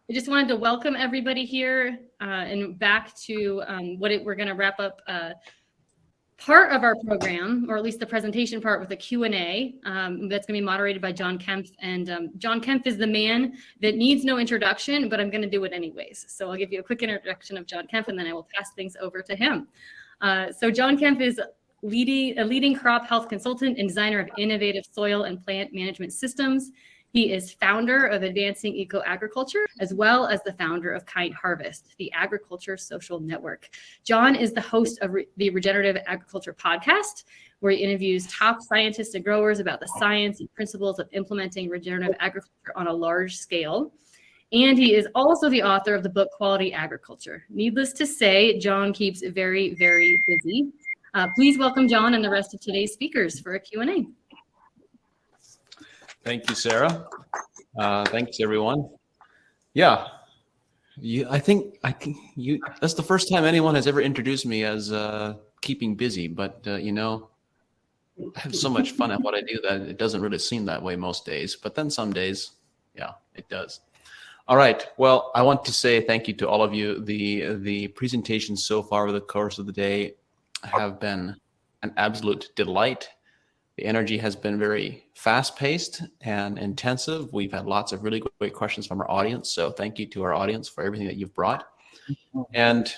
I just wanted to welcome everybody here and back to we're going to wrap up part of our program, or at least the presentation part, with a Q&A that's going to be moderated by John Kempf. And John Kempf is the man that needs no introduction, but I'm going to do it anyways. So I'll give you a quick introduction of John Kempf, and then I will pass things over to him. So John Kempf is a leading crop health consultant and designer of innovative soil and plant management systems. He is founder of Advancing Eco Agriculture, as well as the founder of Kind Harvest, the agriculture social network. John is the host of the Regenerative Agriculture podcast, where he interviews top scientists and growers about the science and principles of implementing regenerative agriculture on a large scale. And he is also the author of the book Quality Agriculture. Needless to say, John keeps very, very busy. Please welcome John and the rest of today's speakers for a Q&A. Thank you, Sarah. Thanks, everyone. Yeah, I think that's the first time anyone has ever introduced me as keeping busy. But you know, I have so much fun at what I do that it doesn't really seem that way most days. But then some days, yeah, it does. All right. Well, I want to say thank you to all of you. The presentations so far over the course of the day have been an absolute delight. The energy has been very fast-paced and intensive. We've had lots of really great questions from our audience. So thank you to our audience for everything that you've brought. And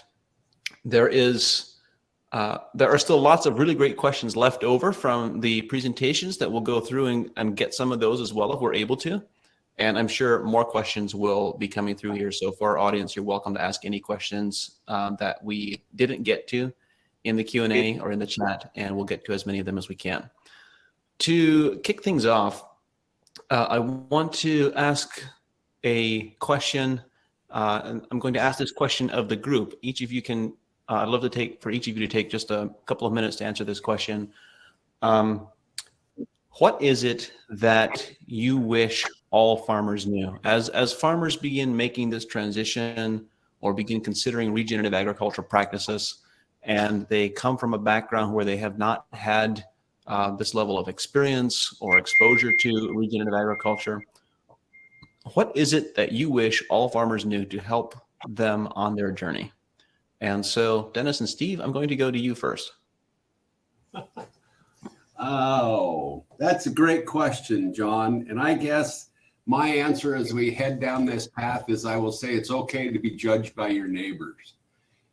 there are still lots of really great questions left over from the presentations that we'll go through and get some of those as well if we're able to. And I'm sure more questions will be coming through here. So for our audience, you're welcome to ask any questions that we didn't get to in the Q&A or in the chat, and we'll get to as many of them as we can. To kick things off, I want to ask a question, and I'm going to ask this question of the group. Each of you can, I'd love to take just a couple of minutes to answer this question. What is it that you wish all farmers knew? As farmers begin making this transition or begin considering regenerative agricultural practices, and they come from a background where they have not had this level of experience or exposure to regenerative agriculture, what is it that you wish all farmers knew to help them on their journey? And so, Dennis and Steve, I'm going to go to you first. Oh, that's a great question, John. And I guess my answer as we head down this path is I will say it's okay to be judged by your neighbors.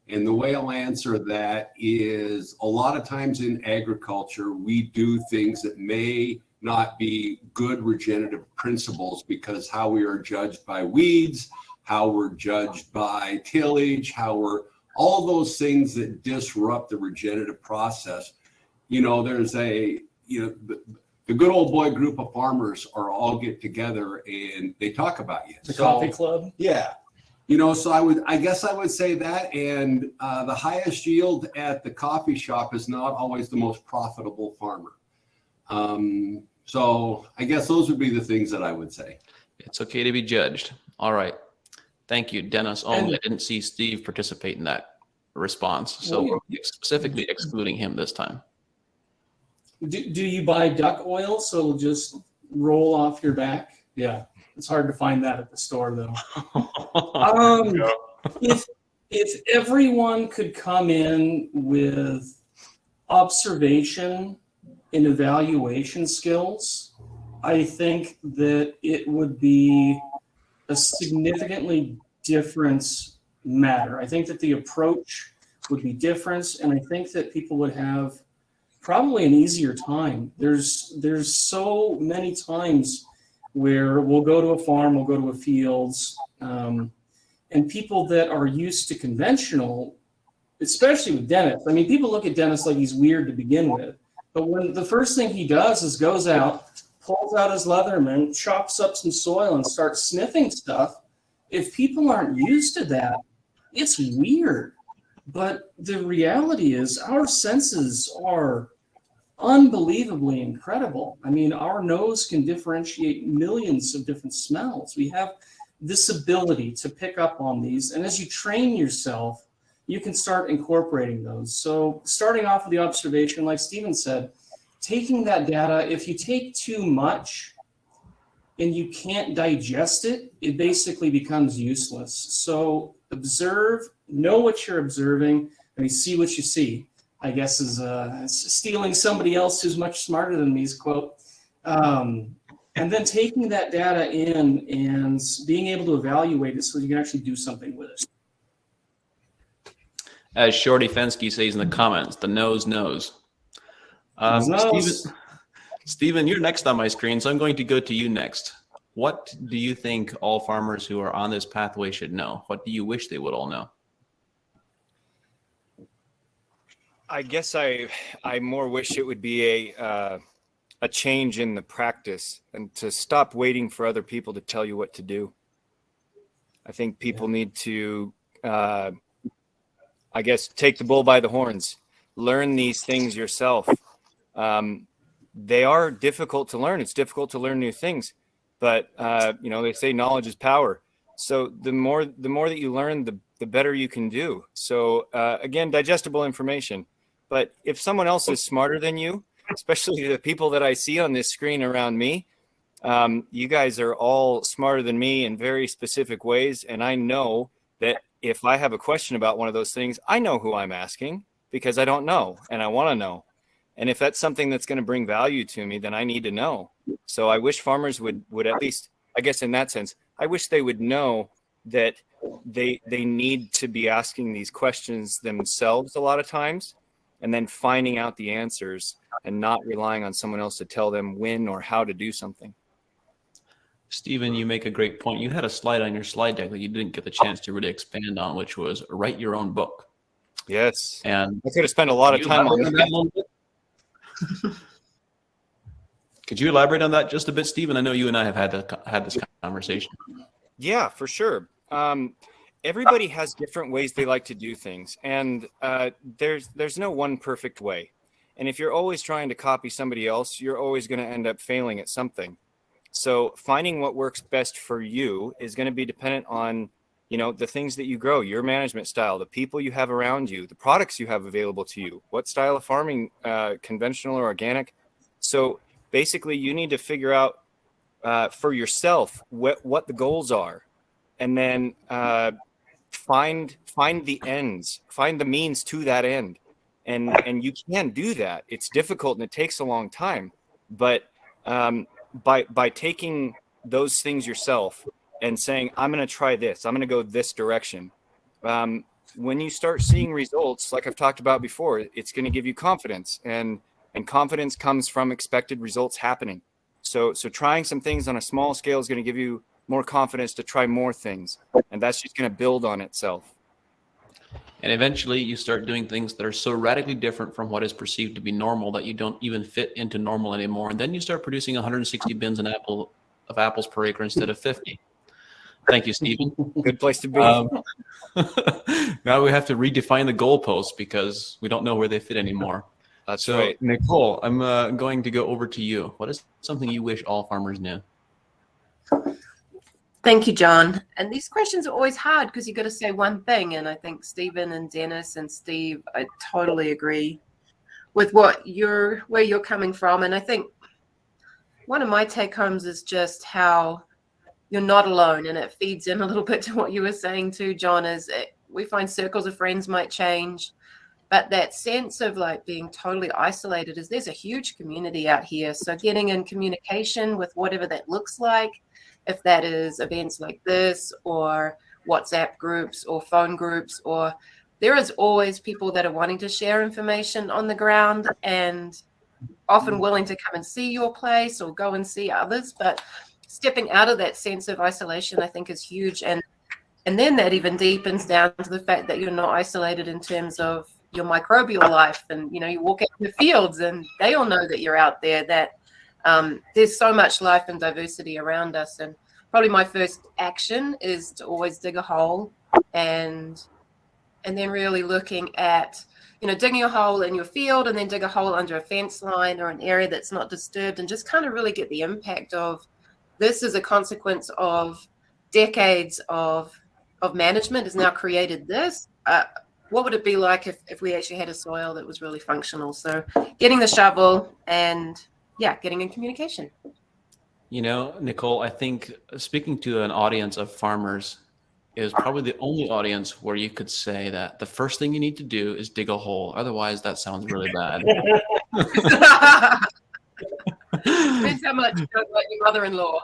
And the way I'll answer that is a lot of times in agriculture, we do things that may not be good regenerative principles because how we are judged by weeds, how we're judged by tillage, all those things that disrupt the regenerative process. You know, there's the good old boy group of farmers are all get together and they talk about you. The coffee club? Yeah. You know, so I guess I would say that, and the highest yield at the coffee shop is not always the most profitable farmer. So I guess those would be the things that I would say. It's okay to be judged. All right. Thank you, Dennis. I didn't see Steve participate in that response, so we're specifically excluding him this time. Do you buy duck oil so it'll just roll off your back? Yeah. It's hard to find that at the store, though. If everyone could come in with observation and evaluation skills, I think that it would be a significantly different matter. I think that the approach would be different, and I think that people would have probably an easier time. There's so many times where we'll go to a farm, we'll go to a fields, and people that are used to conventional, especially with Dennis. I mean, people look at Dennis like he's weird to begin with, but when the first thing he does is goes out, pulls out his Leatherman, chops up some soil and starts sniffing stuff, if people aren't used to that, it's weird. But the reality is our senses are unbelievably incredible. I mean, our nose can differentiate millions of different smells. We have this ability to pick up on these. And as you train yourself, you can start incorporating those. So starting off with the observation, like Stephen said, taking that data, if you take too much, and you can't digest it, it basically becomes useless. So observe, know what you're observing, see what you see, I guess is stealing somebody else who's much smarter than me's quote. And then taking that data in and being able to evaluate it so you can actually do something with it. As Shorty Fensky says in the comments, the nose knows. Stephen, you're next on my screen, so I'm going to go to you next. What do you think all farmers who are on this pathway should know? What do you wish they would all know? I guess I more wish it would be a change in the practice and to stop waiting for other people to tell you what to do. I think people need to, I guess, take the bull by the horns, learn these things yourself. They are difficult to learn. It's difficult to learn new things, but they say knowledge is power. So the more that you learn, the better you can do. So again, digestible information. But if someone else is smarter than you, especially the people that I see on this screen around me, you guys are all smarter than me in very specific ways. And I know that if I have a question about one of those things, I know who I'm asking because I don't know and I want to know. And if that's something that's going to bring value to me, then I need to know. So I wish farmers would at least, I guess in that sense, I wish they would know that they need to be asking these questions themselves a lot of times and then finding out the answers and not relying on someone else to tell them when or how to do something. Stephen, you make a great point. You had a slide on your slide deck that you didn't get the chance to really expand on, which was write your own book. Yes. And I could have spent a lot of time on that. Could you elaborate on that just a bit, Stephen? I know you and I have had this conversation. Yeah, for sure. Everybody has different ways they like to do things, and there's no one perfect way. And if you're always trying to copy somebody else, you're always going to end up failing at something. So finding what works best for you is going to be dependent on, the things that you grow, your management style, the people you have around you, the products you have available to you, what style of farming, conventional or organic. So basically you need to figure out for yourself what the goals are, and then find the ends, find the means to that end. And you can do that. It's difficult and it takes a long time, but by taking those things yourself and saying, I'm going to try this, I'm going to go this direction. When you start seeing results, like I've talked about before, it's going to give you confidence, and confidence comes from expected results happening. So trying some things on a small scale is going to give you more confidence to try more things, and that's just going to build on itself. And eventually you start doing things that are so radically different from what is perceived to be normal that you don't even fit into normal anymore. And then you start producing 160 bins of apples per acre instead of 50. Thank you, Stephen. Good place to be. Now we have to redefine the goalposts because we don't know where they fit anymore. That's so, right. Nicole, I'm going to go over to you. What is something you wish all farmers knew? Thank you, John. And these questions are always hard because you've got to say one thing. And I think Stephen and Dennis and Steve, I totally agree with where you're coming from. And I think one of my take homes is just how you're not alone. And it feeds in a little bit to what you were saying too, John, we find circles of friends might change, but that sense of like being totally isolated there's a huge community out here. So getting in communication with whatever that looks like, if that is events like this or WhatsApp groups or phone groups, or there is always people that are wanting to share information on the ground and often willing to come and see your place or go and see others. But stepping out of that sense of isolation, I think, is huge. And then that even deepens down to the fact that you're not isolated in terms of your microbial life. And, you walk out in the fields and they all know that you're out there, that there's so much life and diversity around us. And probably my first action is to always dig a hole and then really looking at, digging a hole in your field and then dig a hole under a fence line or an area that's not disturbed, and just kind of really get the impact of this is a consequence of decades of management has now created this. What would it be like if we actually had a soil that was really functional? So getting the shovel and getting in communication. You know, Nicole, I think speaking to an audience of farmers is probably the only audience where you could say that the first thing you need to do is dig a hole. Otherwise, that sounds really bad. Depends how much you don't like your mother-in-law.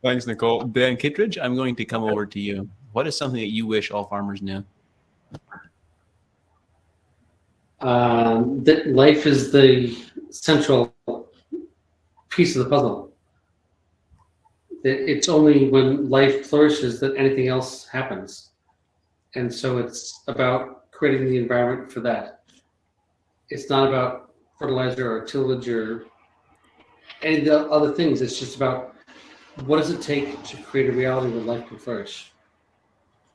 Thanks, Nicole. Dan Kittredge, I'm going to come over to you. What is something that you wish all farmers knew? That life is the central piece of the puzzle. It's only when life flourishes that anything else happens. And so it's about creating the environment for that. It's not about fertilizer or tillage or any of the other things. It's just about what does it take to create a reality where life can flourish.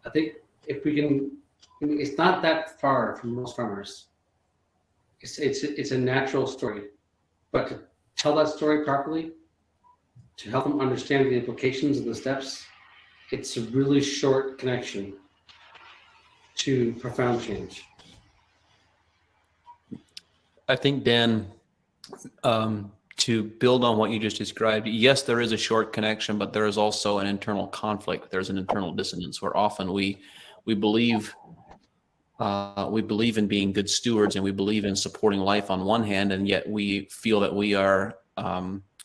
I think if we can, it's not that far from most farmers. It's a natural story, but to tell that story properly, to help them understand the implications of the steps, it's a really short connection to profound change. I think, Dan, to build on what you just described, yes, there is a short connection, but there is also an internal conflict. There's an internal dissonance where often we believe in being good stewards and we believe in supporting life on one hand, and yet we feel that we are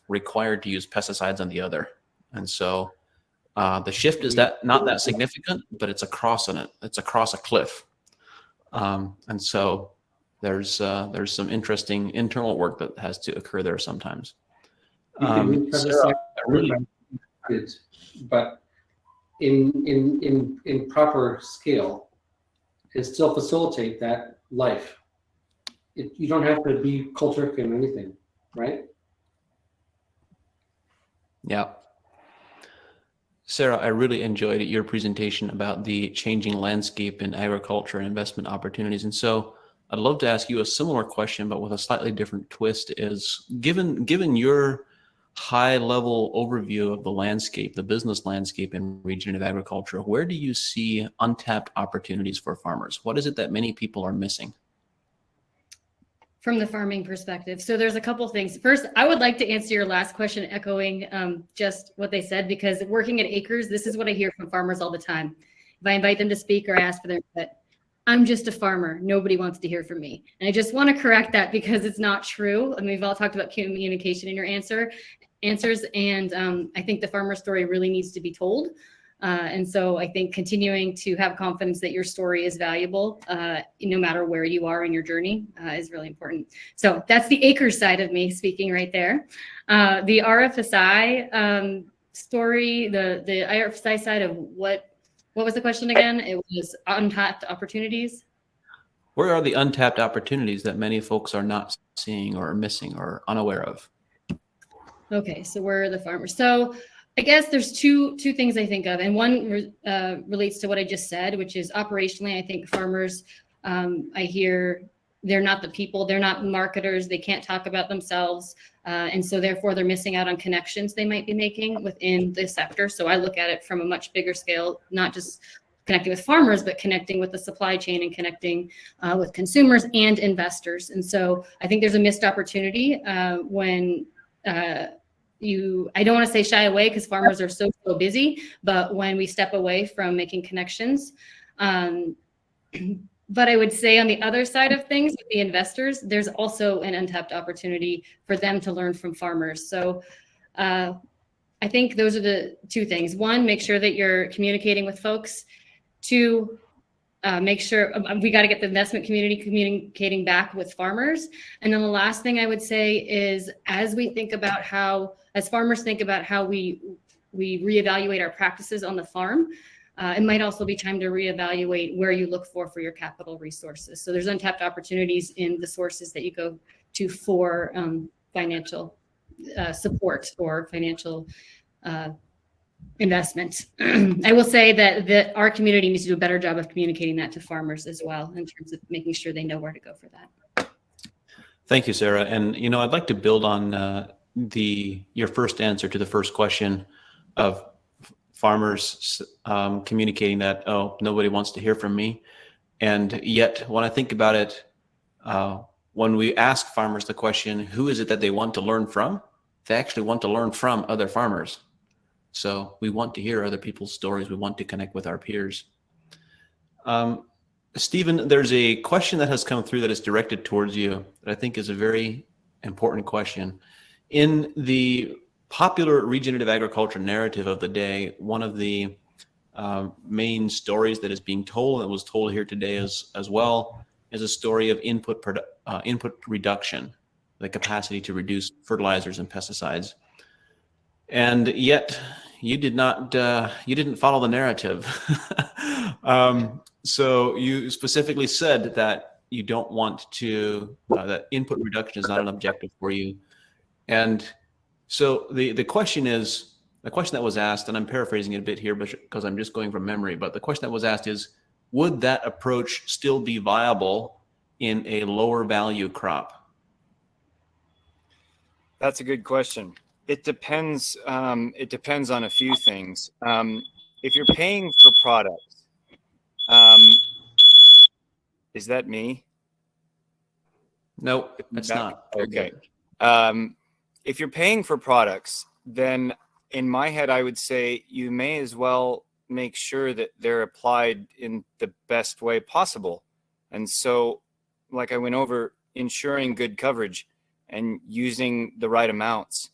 required to use pesticides on the other. And so the shift is not that significant, but it's across it's across a cliff. And so there's some interesting internal work that has to occur there sometimes. Sarah, but in proper scale, and still facilitate that life. You don't have to be cultured in anything, right? Yeah. Sarah, I really enjoyed your presentation about the changing landscape in agriculture and investment opportunities. And so I'd love to ask you a similar question, but with a slightly different twist, is given your high level overview of the landscape, the business landscape in regenerative agriculture, where do you see untapped opportunities for farmers? What is it that many people are missing? From the farming perspective. So there's a couple things. First, I would like to answer your last question, echoing just what they said, because working at Acres, this is what I hear from farmers all the time. If I invite them to speak or ask for their input, I'm just a farmer. Nobody wants to hear from me. And I just want to correct that because it's not true. I mean, we've all talked about communication in your answers. And I think the farmer story really needs to be told. And so I think continuing to have confidence that your story is valuable, no matter where you are in your journey, is really important. So that's the Acres side of me speaking right there. The RFSI story, the RFSI side of what was the question again? It was untapped opportunities. Where are the untapped opportunities that many folks are not seeing or missing or unaware of? Okay, so where are the farmers? So I guess there's two things I think of, and one relates to what I just said, which is operationally, I think farmers, I hear they're not the people, they're not marketers, they can't talk about themselves, and so therefore they're missing out on connections they might be making within the sector. So I look at it from a much bigger scale, not just connecting with farmers, but connecting with the supply chain and connecting with consumers and investors. And so I think there's a missed opportunity when I don't want to say shy away because farmers are so busy, but when we step away from making connections, but I would say on the other side of things with the investors, there's also an untapped opportunity for them to learn from farmers. So I think those are the two things. One, make sure that you're communicating with folks. Two, make sure we got to get the investment community communicating back with farmers. And then the last thing I would say is as farmers think about how we reevaluate our practices on the farm, it might also be time to reevaluate where you look for your capital resources. So there's untapped opportunities in the sources that you go to for financial support or financial investment. I will say that our community needs to do a better job of communicating that to farmers as well in terms of making sure they know where to go for that. Thank you, Sarah. And, I'd like to build on your first answer to the first question of farmers communicating that, oh, nobody wants to hear from me. And yet when I think about it, when we ask farmers the question, who is it that they want to learn from? they actually want to learn from other farmers. So we want to hear other people's stories. We want to connect with our peers. Stephen, there's a question that has come through that is directed towards you that I think is a very important question. In the popular regenerative agriculture narrative of the day, one of the main stories that is being told, and was told here today as well, is a story of input reduction, the capacity to reduce fertilizers and pesticides. And yet you didn't follow the narrative. So you specifically said that you don't want to, that input reduction is not an objective for you. And so the question that was asked, and I'm paraphrasing it a bit here because I'm just going from memory, but the question that was asked is, would that approach still be viable in a lower value crop? That's a good question. It depends. It depends on a few things. If you're paying for products, is that me? No, it's not. Okay. If you're paying for products, then in my head, I would say you may as well make sure that they're applied in the best way possible. And so, like I went over, ensuring good coverage and using the right amounts.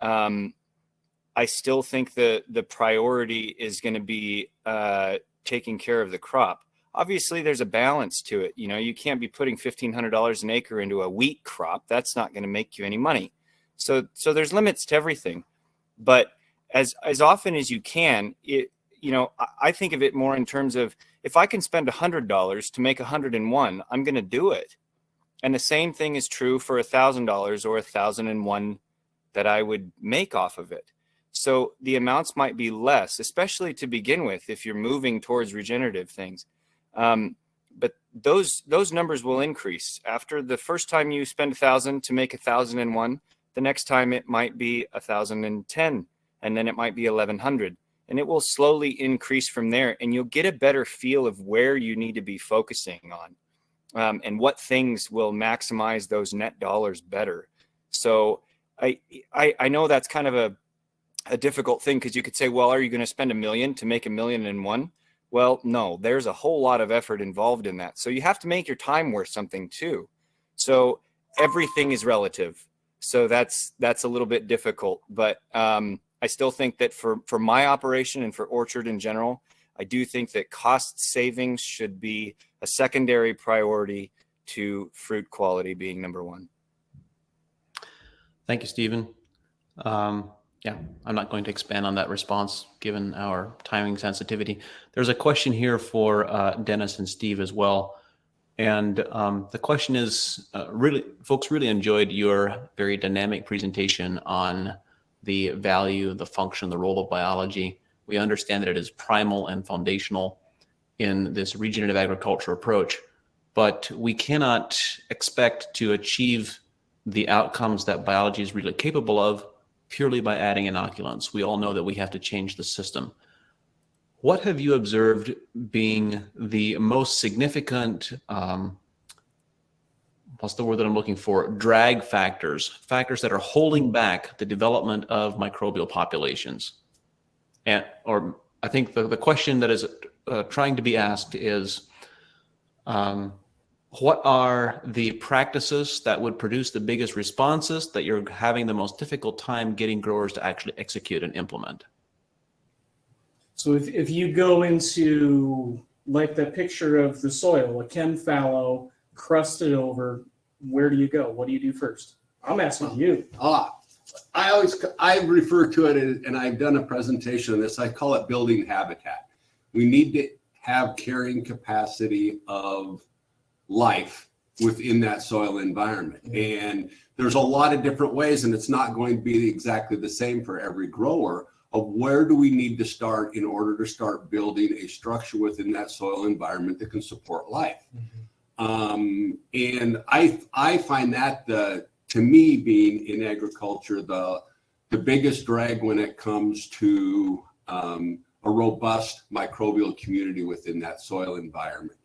I still think the priority is going to be taking care of the crop. Obviously, there's a balance to it. You know, you can't be putting $1,500 an acre into a wheat crop. That's not going to make you any money. So there's limits to everything. But as often as you can, I think of it more in terms of, if I can spend $100 to make 101, I'm going to do it. And the same thing is true for $1,000 or 1,001 that I would make off of it. So the amounts might be less, especially to begin with, if you're moving towards regenerative things. But those numbers will increase. After the first time you spend 1,000 to make 1,001, the next time it might be 1,010, and then it might be 1,100. And it will slowly increase from there, and you'll get a better feel of where you need to be focusing on, and what things will maximize those net dollars better. So I know that's kind of a difficult thing, because you could say, well, are you going to spend $1 million to make 1,000,001? Well, no, there's a whole lot of effort involved in that. So you have to make your time worth something too. So everything is relative. So that's a little bit difficult, but I still think that for my operation and for orchard in general, I do think that cost savings should be a secondary priority to fruit quality being number one. Thank you, Stephen. Yeah, I'm not going to expand on that response given our timing sensitivity. There's a question here for Dennis and Steve as well. And the question is, folks really enjoyed your very dynamic presentation on the value, the function, the role of biology. We understand that it is primal and foundational in this regenerative agriculture approach, but we cannot expect to achieve the outcomes that biology is really capable of purely by adding inoculants. We all know that we have to change the system. What have you observed being the most significant, what's the word that I'm looking for, drag factors that are holding back the development of microbial populations? Or I think the question that is trying to be asked is, what are the practices that would produce the biggest responses that you're having the most difficult time getting growers to actually execute and implement? So if you go into like that picture of the soil, a Kemp fallow, crusted over, where do you go? What do you do first? I'm asking you. I refer to it, and I've done a presentation on this. I call it building habitat. We need to have carrying capacity of life within that soil environment. And there's a lot of different ways, and it's not going to be exactly the same for every grower, of where do we need to start in order to start building a structure within that soil environment that can support life. And I find that to me, being in agriculture, the biggest drag when it comes to a robust microbial community within that soil environment.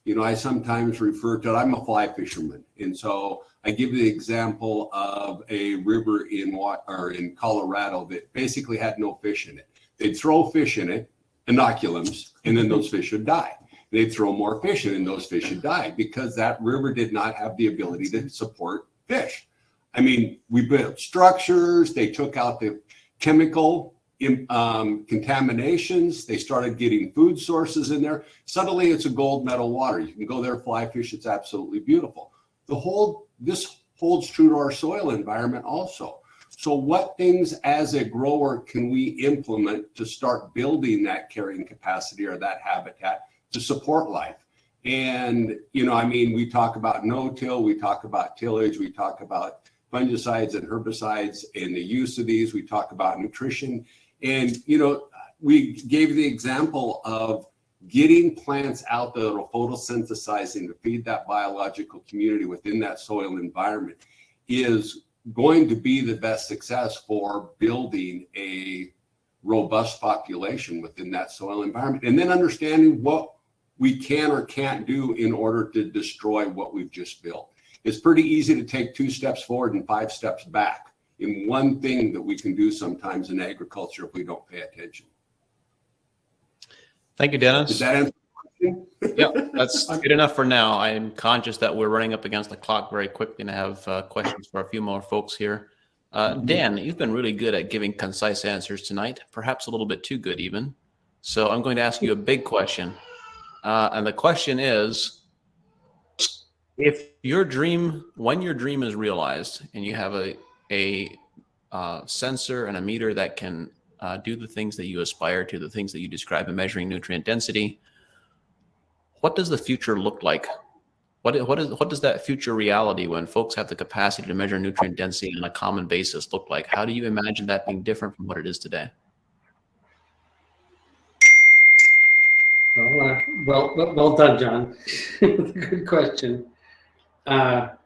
You know, I sometimes refer to it, I'm a fly fisherman. And so I give the example of a river in Colorado that basically had no fish in it. They'd throw fish in it, inoculums, and then those fish would die. They'd throw more fish in and those fish would die because that river did not have the ability to support fish. I mean, we built structures, they took out the chemical contaminations, they started getting food sources in there. Suddenly it's a gold medal water. You can go there, fly fish, it's absolutely beautiful. This holds true to our soil environment also. So what things as a grower can we implement to start building that carrying capacity or that habitat to support life? And, you know, I mean, we talk about no-till, we talk about tillage, we talk about fungicides and herbicides and the use of these, we talk about nutrition. And, you know, we gave the example of getting plants out that are photosynthesizing to feed that biological community within that soil environment is going to be the best success for building a robust population within that soil environment. And then understanding what we can or can't do in order to destroy what we've just built. It's pretty easy to take 2 steps forward and 5 steps back in one thing that we can do sometimes in agriculture if we don't pay attention. Thank you, Dennis. Does that answer the question? Yeah, that's good enough for now. I'm conscious that we're running up against the clock very quickly and I have questions for a few more folks here. Dan, you've been really good at giving concise answers tonight, perhaps a little bit too good even. So I'm going to ask you a big question. And the question is, if when your dream is realized and you have a sensor and a meter that can do the things that you aspire to, the things that you describe in measuring nutrient density, what does the future look like? What does that future reality when folks have the capacity to measure nutrient density on a common basis look like? How do you imagine that being different from what it is today? Well done, John. Good question. At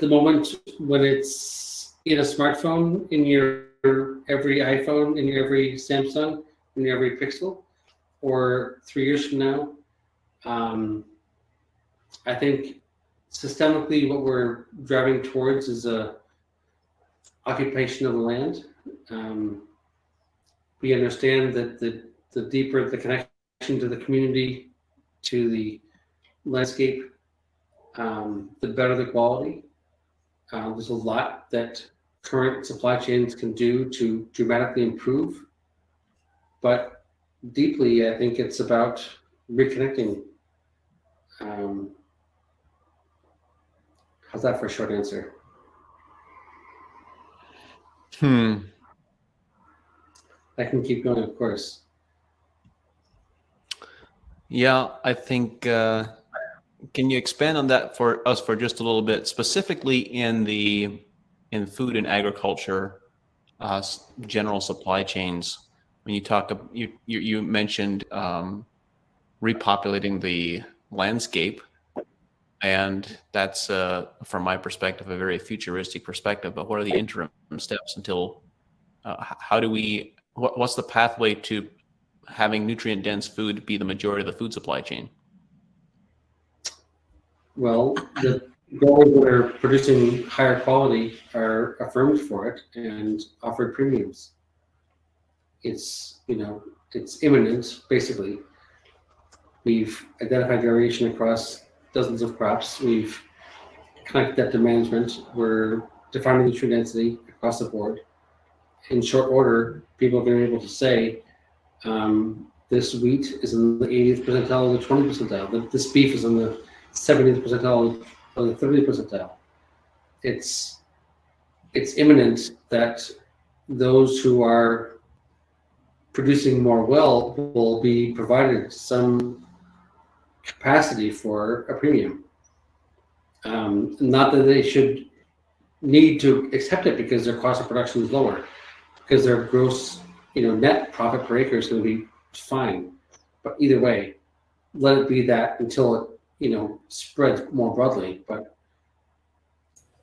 the moment, when it's in a smartphone, in your every iPhone, in your every Samsung, in your every Pixel, or 3 years from now, I think systemically what we're driving towards is a occupation of the land. We understand that the deeper the connection to the community, to the landscape, the better the quality. There's a lot that current supply chains can do to dramatically improve, but deeply, I think it's about reconnecting. How's that for a short answer? I can keep going, of course. Yeah, I think, can you expand on that for us for just a little bit, specifically in food and agriculture, general supply chains? When you talk, you mentioned repopulating the landscape, and that's from my perspective a very futuristic perspective. But what are the interim steps until? What's the pathway to having nutrient dense food be the majority of the food supply chain? Well, the growers that are producing higher quality are affirmed for it and offered premiums. It's imminent, basically. We've identified variation across dozens of crops. We've connected that to management. We're defining nutrient density across the board. In short order, people have been able to say, this wheat is in the 80th percentile or the 20th percentile. This beef is in the 70th percentile or the 30th percentile. It's imminent that those who are producing more will be provided some capacity for a premium. Not that they should need to accept it because their cost of production is lower, because their gross, net profit per acre is going to be fine. But either way, let it be that until it, spreads more broadly. But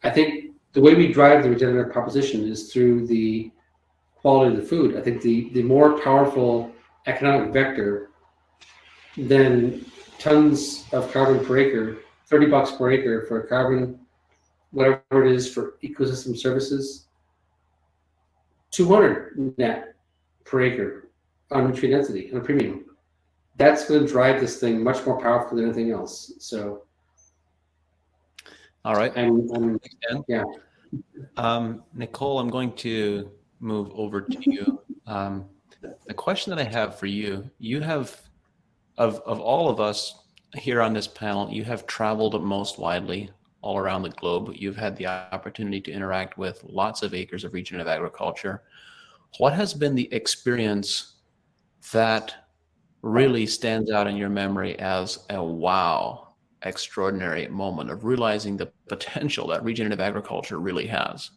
I think the way we drive the regenerative proposition is through the quality of the food. I think the more powerful economic vector, then tons of carbon per acre, $30 per acre for carbon, whatever it is for ecosystem services, 200 net per acre on nutrient density and a premium. That's going to drive this thing much more powerful than anything else. So, All right. and yeah. Nicole, I'm going to move over to you. The question that I have for you, you have, of all of us here on this panel, you have traveled most widely all around the globe. You've had the opportunity to interact with lots of acres of regenerative agriculture. What has been the experience that really stands out in your memory as a wow, extraordinary moment of realizing the potential that regenerative agriculture really has?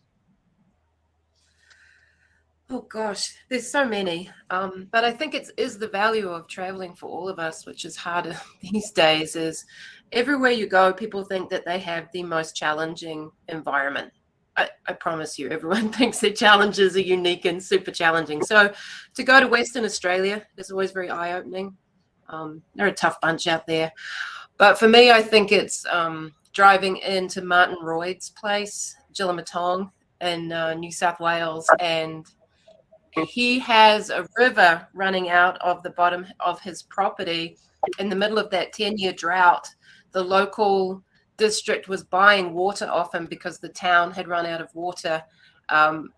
Oh gosh, there's so many. But I think it is the value of traveling for all of us, which is harder these days, is everywhere you go, people think that they have the most challenging environment. I promise you, everyone thinks their challenges are unique and super challenging. So to go to Western Australia is always very eye-opening. They're a tough bunch out there. But for me, I think it's driving into Martin Royd's place, Jillamatong in New South Wales, and he has a river running out of the bottom of his property in the middle of that 10-year drought. The local district was buying water off him because the town had run out of water.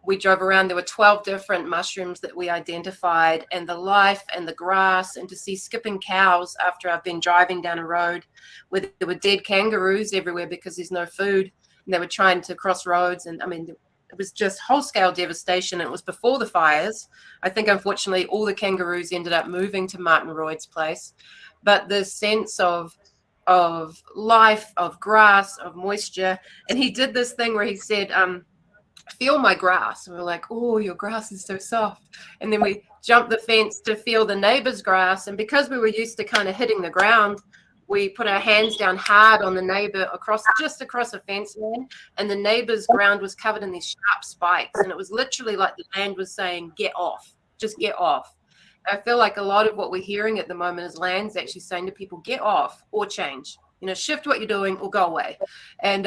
We drove around, there were 12 different mushrooms that we identified, and the life and the grass, and to see skipping cows after I've been driving down a road where there were dead kangaroos everywhere because there's no food, and they were trying to cross roads. And I mean, it was just whole-scale devastation. It was before the fires. I think, unfortunately, all the kangaroos ended up moving to Martin Royd's place. But the sense of life, of grass, of moisture. And he did this thing where he said, feel my grass. And we were like, oh, your grass is so soft. And then we jumped the fence to feel the neighbor's grass. And because we were used to kind of hitting the ground, we put our hands down hard on the neighbor just across a fence line. And the neighbor's ground was covered in these sharp spikes. And it was literally like the land was saying, get off, just get off. I feel like a lot of what we're hearing at the moment is land's actually saying to people, get off or change, shift what you're doing or go away. And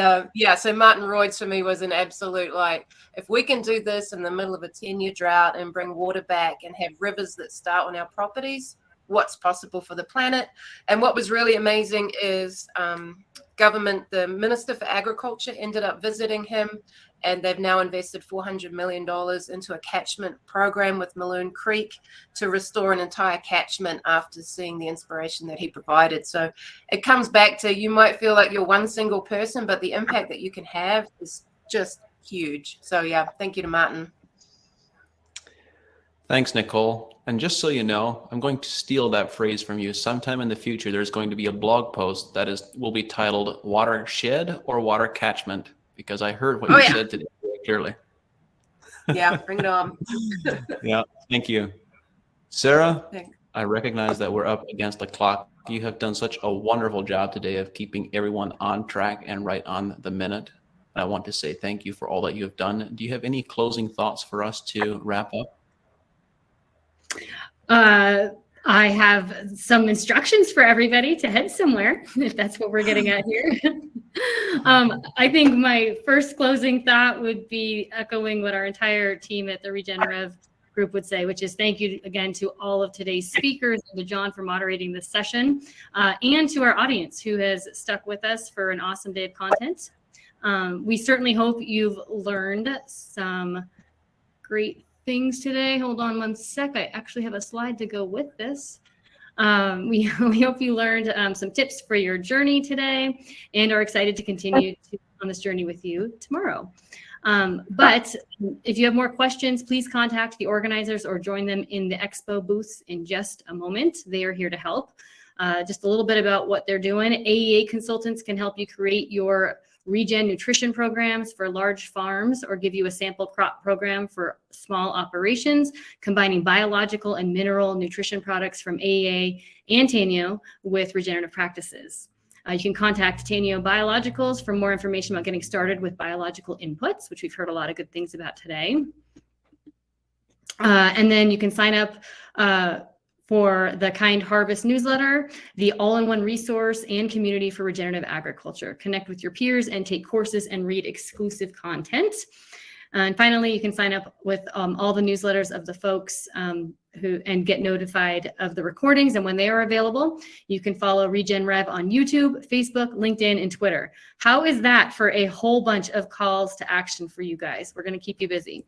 so Martin Royd's for me was an absolute, like, if we can do this in the middle of a 10-year drought and bring water back and have rivers that start on our properties, what's possible for the planet. And what was really amazing is the Minister for Agriculture ended up visiting him, and they've now invested $400 million into a catchment program with Maloon Creek to restore an entire catchment after seeing the inspiration that he provided. So it comes back to, you might feel like you're one single person, but the impact that you can have is just huge. So yeah, thank you to Martin. Thanks, Nicole. And just so you know, I'm going to steal that phrase from you. Sometime in the future, there's going to be a blog post that will be titled Watershed or Water Catchment, because I heard what you said today very clearly. Yeah, bring it on. Yeah, thank you. Sarah, Thanks. I recognize that we're up against the clock. You have done such a wonderful job today of keeping everyone on track and right on the minute. I want to say thank you for all that you have done. Do you have any closing thoughts for us to wrap up? I have some instructions for everybody to head somewhere, if that's what we're getting at here. I think my first closing thought would be echoing what our entire team at the Regen Rev group would say, which is thank you again to all of today's speakers and to John for moderating this session, and to our audience who has stuck with us for an awesome day of content. We certainly hope you've learned some great things today. Hold on one sec. I actually have a slide to go with this. We hope you learned some tips for your journey today and are excited to continue on this journey with you tomorrow. But if you have more questions, please contact the organizers or join them in the expo booths in just a moment. They are here to help. Just a little bit about what they're doing. AEA consultants can help you create your regen nutrition programs for large farms or give you a sample crop program for small operations, combining biological and mineral nutrition products from AEA and Tanio with regenerative practices. You can contact Tanio Biologicals for more information about getting started with biological inputs, which we've heard a lot of good things about today. And then you can sign up for the Kind Harvest newsletter, the all-in-one resource and community for regenerative agriculture. Connect with your peers and take courses and read exclusive content. And finally, you can sign up with all the newsletters of the folks and get notified of the recordings and when they are available. You can follow Regen Rev on YouTube, Facebook, LinkedIn, and Twitter. How is that for a whole bunch of calls to action for you guys? We're going to keep you busy.